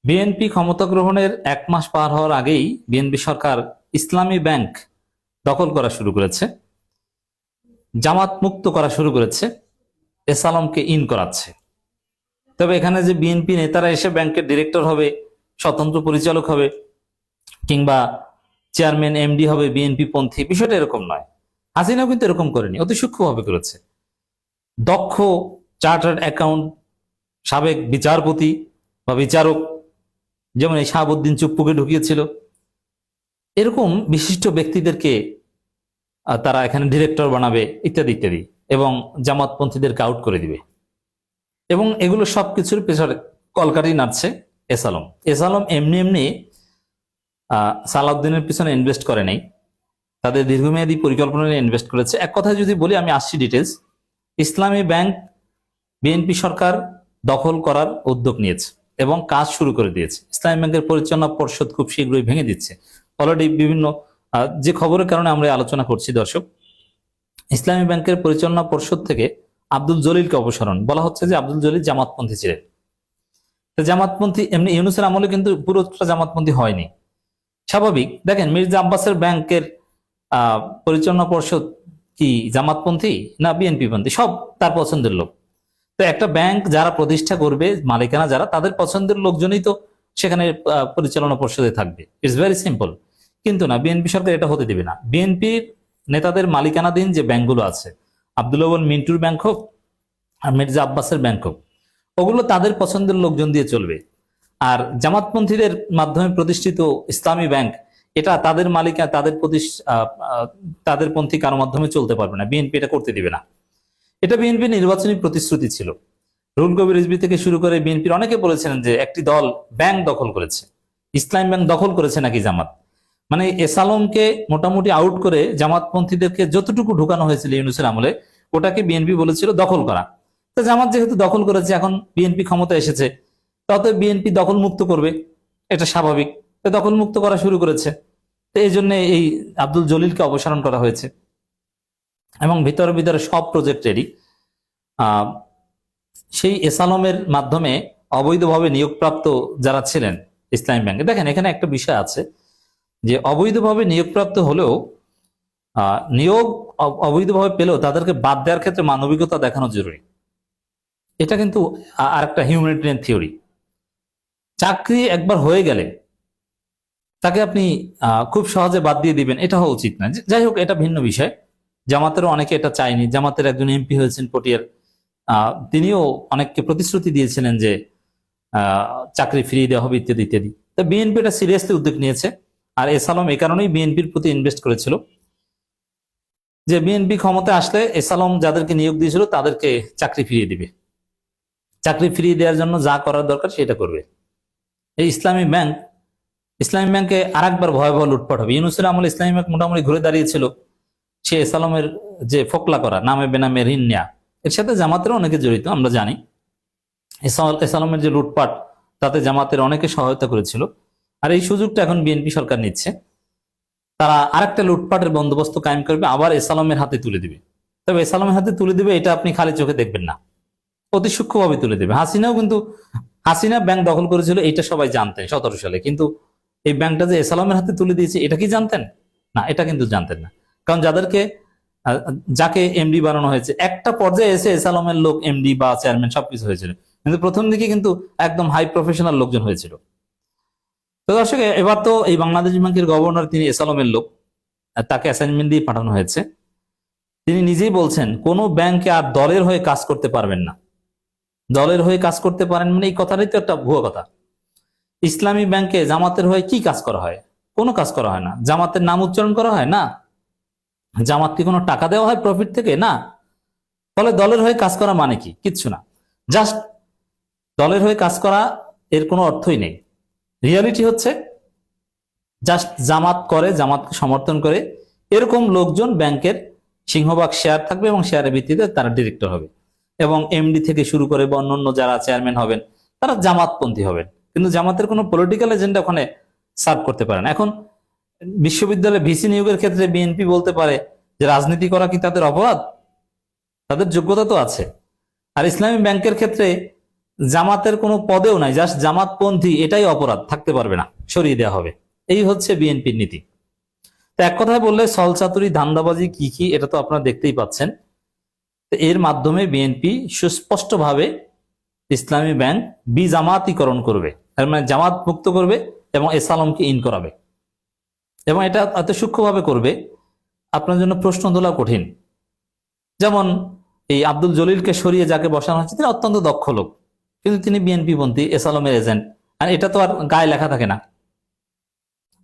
BNP ক্ষমতা গ্রহণের 1 মাস পার হওয়ার আগেই বিএনপি সরকার ইসলামী ব্যাংক দখল করা শুরু করেছে, জামাত মুক্ত করা শুরু করেছে, এস আলমকে ইন করাচ্ছে। তবে এখানে যে বিএনপি নেতারা এসে ব্যাংকের ডিরেক্টর হবে, স্বতন্ত্র পরিচালক হবে, কিংবা চেয়ারম্যান এমডি হবে বিএনপি পন্থী, বিষয়টা এরকম নয়। হাসিনাও কিন্তু এরকম করেনি, অতি সূক্ষ্মভাবে করেছে। দক্ষ চার্টার্ড অ্যাকাউন্ট সাবেক বিচারপতি বা বিচারক, যেমন এই শাহাবুদ্দিন চুপ্পুকে ঢুকিয়েছিল, এরকম বিশিষ্ট ব্যক্তিদেরকে তারা এখানে ডিরেক্টর বানাবে ইত্যাদি ইত্যাদি, এবং জামাতপন্থীদেরকে আউট করে দিবে। এবং এগুলো সবকিছুর পেছনে কলকাঠি নাড়ছে এস আলম। এস আলম এমনি এমনি সালাউদ্দিনের পিছনে ইনভেস্ট করে নাই, তাদের দীর্ঘমেয়াদী পরিকল্পনা নিয়ে ইনভেস্ট করেছে। এক কথায় যদি বলি, আমি আসছি ডিটেলস। ইসলামী ব্যাংক বিএনপি সরকার দখল করার উদ্যোগ নিয়েছে এবং কাজ শুরু করে দিয়েছে। ইসলামী ব্যাংকের পরিচালনা পর্ষদ খুব শীঘ্রই ভেঙে দিচ্ছে। অলরেডি বিভিন্ন যে খবরের কারণে আমরা আলোচনা করছি দর্শক, ইসলামী ব্যাংকের পরিচালনা পর্ষদ থেকে আব্দুল জলিলকে অপসারণ বলা হচ্ছে যে আব্দুল জলিল জামাতপন্থী ছিলেন। জামাতপন্থী এমনি ইউনূসের আমলে কিন্তু পুরোটা জামাতপন্থী হয়নি, স্বাভাবিক। দেখেন, মির্জা আব্বাসের ব্যাংকের পরিচালনা পর্ষদ কি জামাতপন্থী না বিএনপি পন্থী? সব তার পছন্দের লোক। তো একটা ব্যাংক যারা প্রতিষ্ঠা করবে, মালিকানা যারা, তাদের পছন্দের লোকজনই তো সেখানে পরিচালনা পর্ষদে থাকবে। It's very simple. কিন্তু না, বিএনপি সরকার এটা হতে দিবে না। বিএনপির নেতাদের মালিকানাধীন যে ব্যাংকগুলো আছে, আব্দুল আউয়াল মিন্টুর ব্যাংক হোক আর মির্জা আব্বাসের ব্যাংক হোক, ওগুলো তাদের পছন্দের লোকজন দিয়ে চলবে। আর জামাতপন্থীদের মাধ্যমে প্রতিষ্ঠিত ইসলামী ব্যাংক, এটা তাদের মালিকা, তাদের পন্থী কারো মাধ্যমে চলতে পারবে না। বিএনপি এটা করতে দিবে না। এটা বিএনপি নির্বাচনী প্রতিশ্রুতি ছিল। রুহুল কবির রিজভী থেকে শুরু করে বিএনপির অনেকে বলেছিলেন যে একটি দল ব্যাংক দখল করেছে, ইসলামী ব্যাংক দখল করেছে নাকি জামাত। মানে এস আলমকে মোটামুটি আউট করে জামাতপন্থীদেরকে যতটুকু ঢুকানো হয়েছিল ইউনূসের আমলে, ওটাকে বিএনপি বলেছিল দখল করা। তো জামাত যেহেতু দখল করেছে, এখন বিএনপি ক্ষমতা এসেছে, তত বিএনপি দখল মুক্ত করবে, এটা স্বাভাবিক। তো দখল মুক্ত করা শুরু করেছে। তো এই জন্য এই আব্দুল জলিলকে অপসারণ করা হয়েছে এবং ভিতরে ভিতরে সব প্রজেক্ট রেডি। সেই এস আলমের মাধ্যমে অবৈধভাবে নিয়োগপ্রাপ্ত যারা ছিলেন ইসলামী ব্যাংকে, দেখেন এখানে একটা বিষয় আছে যে অবৈধভাবে নিয়োগপ্রাপ্ত হলেও নিয়োগ অবৈধভাবে পেলেও তাদেরকে বাদ দেওয়ার ক্ষেত্রে মানবিকতা দেখানো জরুরি। এটা কিন্তু আর একটা হিউম্যানিটেরিয়ান থিওরি। চাকরি একবার হয়ে গেলে তাকে আপনি খুব সহজে বাদ দিয়ে দিবেন, এটা হওয়া উচিত না। যাই হোক, এটা ভিন্ন বিষয়। জামাতেরও অনেকে এটা চায়নি। জামাতের একজন এমপি হয়েছেন পটিয়ার, তিনিও অনেককে প্রতিশ্রুতি দিয়েছিলেন যে চাকরি ফিরিয়ে দেওয়া হবে ইত্যাদি ইত্যাদি। তো বিএনপি এটা সিরিয়াসলি উদ্যোগ নিয়েছে। আর এস আলম এ কারণেই বিএনপির প্রতি ইনভেস্ট করেছিল যে বিএনপি ক্ষমতায় আসলে এস আলম যাদেরকে নিয়োগ দিয়েছিল তাদেরকে চাকরি ফিরিয়ে দিবে। চাকরি ফিরিয়ে দেওয়ার জন্য যা করার দরকার সেটা করবে। এই ইসলামী ব্যাংকে আরেকবার ভয়াবহ লুটপাট হবে। ইউনূসের আমলে ইসলামী ব্যাংক মোটামুটি ঘুরে দাঁড়িয়েছিল। সে এস আলমের যে ফোকলা করা, নামে বেনামে ঋণ নেয়া, এর সাথে জামাতের অনেকে জড়িত, আমরা জানি। এস আলমের যে লুটপাট, তাতে জামাতের অনেকে সহায়তা করেছিল। আর এই সুযোগটা এখন বিএনপি সরকার নিচ্ছে। তারা আরেকটা লুটপাটের বন্দোবস্ত কায়েম করবে, আবার এস আলমের হাতে তুলে দিবে। তবে এস আলমের হাতে তুলে দিবে এটা আপনি খালি চোখে দেখবেন না, অতি সূক্ষ্মভাবে তুলে দেবে। হাসিনা ব্যাংক দখল করেছিল, এটা সবাই জানতেন 17 সালে, কিন্তু এই ব্যাংকটা যে এস আলমের হাতে তুলে দিয়েছে এটা কি জানতেন? না, এটা কিন্তু জানতেন না। কারণ যাকে এমডি বানানো হয়েছে, একটা পর্যায়ে এসে এস আলমের লোক এমডি বা চেয়ারম্যান সবকিছু হয়েছিল, কিন্তু প্রথম দিকে কিন্তু একদম হাই প্রফেশনাল লোকজন হয়েছিল। তো দর্শক, এবার তো এই বাংলাদেশ ব্যাংকের গভর্নর তিনি এস আলমের লোক, তাকে অ্যাসাইনমেন্ট দিয়ে পাঠানো হয়েছে। তিনি নিজেই বলছেন কোন ব্যাংকে আর দলের হয়ে কাজ করতে পারবেন না। দলের হয়ে কাজ করতে পারেন মানে এই কথাটাই তো একটা ভুয়া কথা। ইসলামী ব্যাংকে জামাতের হয়ে কি কাজ করা হয়? কোনো কাজ করা হয় না। জামাতের নাম উচ্চারণ করা হয় না। জামাতকে কোনো টাকা দেওয়া হয় প্রফিট থেকে? না। ফলে দলের হয়ে কাজ করা মানে কি? কিচ্ছু না। জাস্ট দলের হয়ে কাজ করা, এর কোনো অর্থই নেই। রিয়ালিটি হচ্ছে জাস্ট জামাত করে, জামাতকে সমর্থন করে এরকম লোকজন ব্যাংকের সিংহভাগ শেয়ার থাকবে এবং শেয়ারের ভিত্তিতে তারা ডিরেক্টর হবে, এবং এমডি থেকে শুরু করে বা অন্যান্য যারা চেয়ারম্যান হবেন তারা জামাতপন্থী হবেন। কিন্তু জামাতের কোনো পলিটিক্যাল এজেন্ডা ওখানে সার্ভ করতে পারে না। এখন বিশ্ববিদ্যালয়ে ভিসি নিয়োগের ক্ষেত্রে বিএনপি বলতে পারে যে রাজনীতি করা কি তাদের অপরাধ? তাদের যোগ্যতা তো আছে। আর ইসলামী ব্যাংকের ক্ষেত্রে জামাতের কোনো পদেও নাই, জাস্ট জামাতপন্থী, এটাই অপরাধ, থাকতে পারবে না, সরিয়ে দেওয়া হবে। এই হচ্ছে বিএনপির নীতি। তো এক কথায় বললে ছলচাতুরি ধান্দাবাজি কি কি এটা তো আপনারা দেখতেই পাচ্ছেন। তো এর মাধ্যমে বিএনপি সুস্পষ্টভাবে ইসলামী ব্যাংক বিজামাতিকরণ করবে, তার মানে জামাত মুক্ত করবে এবং এস আলমকে ইন করাবে, এবং এটা এত সূক্ষ্মভাবে করবে আপনার জন্য প্রশ্ন তোলা কঠিন। যেমন এই আব্দুল জলিলকে সরিয়ে যাকে বসানো হচ্ছে, তিনি অত্যন্ত দক্ষ লোক, কিন্তু তিনি বিএনপি পন্থী, এস আলমের এজেন্ট, আর এটা তো আর গায়ে লেখা থাকে না।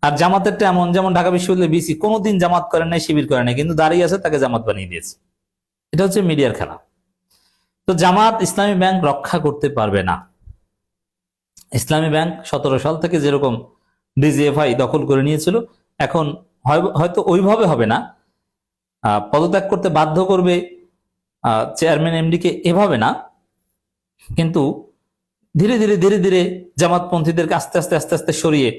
আর জামাতেরটা এমন, যেমন ঢাকা বিশ্ববিদ্যালয় বিসি কোনোদিন জামাত করে নাই, শিবির করে নাই, কিন্তু দাঁড়িয়ে আছে, তাকে জামাত বানিয়ে দিয়েছে। এটা হচ্ছে মিডিয়ার খেলা। তো জামাত ইসলামী ব্যাংক রক্ষা করতে পারবে না। ইসলামী ব্যাংক 17 সাল থেকে যেরকম ডিজিএফআই দখল করে নিয়েছিল, এখন হয়তো ওইভাবে হবে না, পদত্যাগ করতে বাধ্য করবে চেয়ারম্যান এমডিকে, এভাবে না, কিন্তু ধীরে ধীরে ধীরে ধীরে জামাতপন্থীদেরকে আস্তে আস্তে আস্তে আস্তে সরিয়ে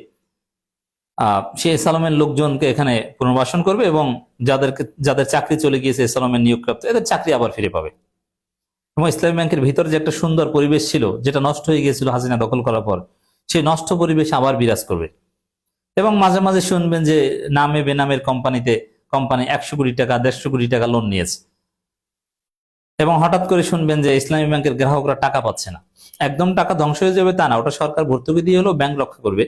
সে এস আলমের লোকজনকে এখানে পুনর্বাসন করবে, এবং যাদের চাকরি চলে গিয়েছে এস আলমের নিয়োগপ্রাপ্ত, এদের চাকরি আবার ফিরে পাবে। এবং ইসলামী ব্যাংকের ভিতরে যে একটা সুন্দর পরিবেশ ছিল, যেটা নষ্ট হয়ে গিয়েছিল হাসিনা দখল করার পর, সেই নষ্ট পরিবেশ আবার বিরাজ করবে। এবং মাঝে মাঝে শুনবেন যে নামে বেনামের কোম্পানি 100 কোটি টাকা 150 কোটি টাকা লোন নিয়েছে, এবং হঠাৎ করে শুনবেন যে ইসলামী ব্যাংকের গ্রাহকরা টাকা পাচ্ছে না। একদম টাকা ধ্বংস হয়ে যাবে তা না, ওটা সরকার ভর্তুকি দিয়ে হলেও ব্যাংক রক্ষা করবে।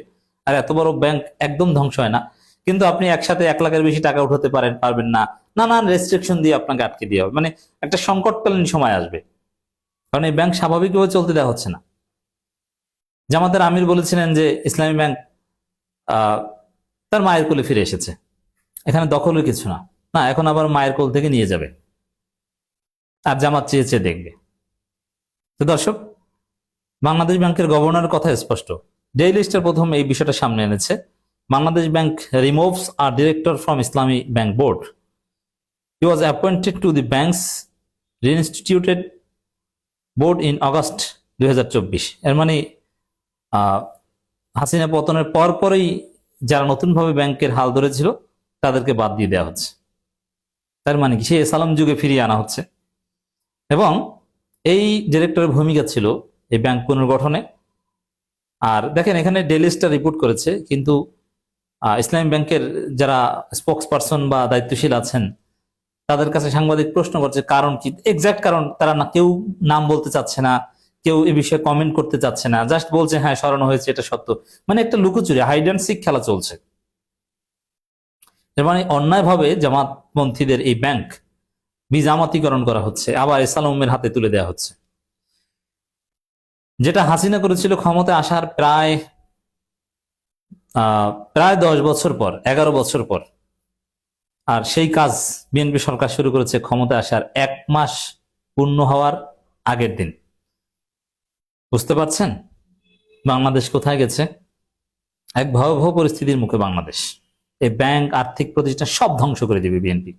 আর এত বড় ব্যাংক একদম ধ্বংস হয় না, কিন্তু আপনি একসাথে 1 লাখের বেশি টাকা উঠাতে পারবেন না, নানান রেস্ট্রিকশন দিয়ে আপনাকে আটকে দেওয়া হবে, মানে একটা সংকটকালীন সময় আসবে, কারণ এই ব্যাংক স্বাভাবিকভাবে চলতে দেওয়া হচ্ছে না। জামাতের আমির বলেছিলেন যে ইসলামী ব্যাংক তার মায়ের কোলে ফিরে এসেছে, এখানে দখলের কিছু না, না এখন আবার মায়ের কোল থেকে নিয়ে যাবে, আর জামাত চেয়ে চেয়ে দেখবে। তো দর্শক, বাংলাদেশ ব্যাংকের গভর্নরের কথা স্পষ্ট, ডেইলি স্টার প্রথম এই বিষয়টা সামনে এনেছে। Bangladesh bank removes a director from Islami bank board, he was appointed to the bank's reinstituted board in August 2024। এর মানে হাসিনা পতনের পরপরই যারা নতুনভাবে ব্যাংকের হাল ধরেছিল তাদেরকে বাদ দিয়ে দেওয়া হচ্ছে। তার মানে কি, সে সালাম যুগে ফিরিয়ে আনা হচ্ছে। এবং এই ডিরেক্টরের ভূমিকা ছিল এই ব্যাংক পুনর্গঠনে। আর দেখেন, এখানে ডেইলি স্টার রিপোর্ট করেছে, কিন্তু ইসলামী ব্যাংকের যারা স্পোক্স পারসন বা দায়িত্বশীল আছেন তাদের কাছে সাংবাদিক প্রশ্ন করছে কারণ কি, এক্সাক্ট কারণ তারা না, কেউ নাম বলতে চাচ্ছে না, কেউ এ বিষয়ে কমেন্ট করতে চাচ্ছে না, জাস্ট বলছে হ্যাঁ সরানো হয়েছে, এটা সত্য। মানে একটা লুকোচুরি, হাইড অ্যান্ড সিক খেলা চলছে। এর মানে অন্যায়ভাবে জামাতপন্থীদের এই ব্যাংক বিজামাতিকরণ করা হচ্ছে, আবার এস আলমের হাতে তুলে দেওয়া হচ্ছে। যেটা হাসিনা করেছিল ক্ষমতায় আসার প্রায় 10 বছর পর, 11 বছর পর, আর সেই কাজ বিএনপি সরকার শুরু করেছে ক্ষমতায় আসার 1 মাস পূর্ণ হওয়ার আগের দিন। বুঝতে পারছেন বাংলাদেশ কোথায় গেছে? এক ভয়াবহ পরিস্থিতির মুখে বাংলাদেশ। এই ব্যাংক, আর্থিক প্রতিষ্ঠান সব ধ্বংস করে দিবে বিএনপি।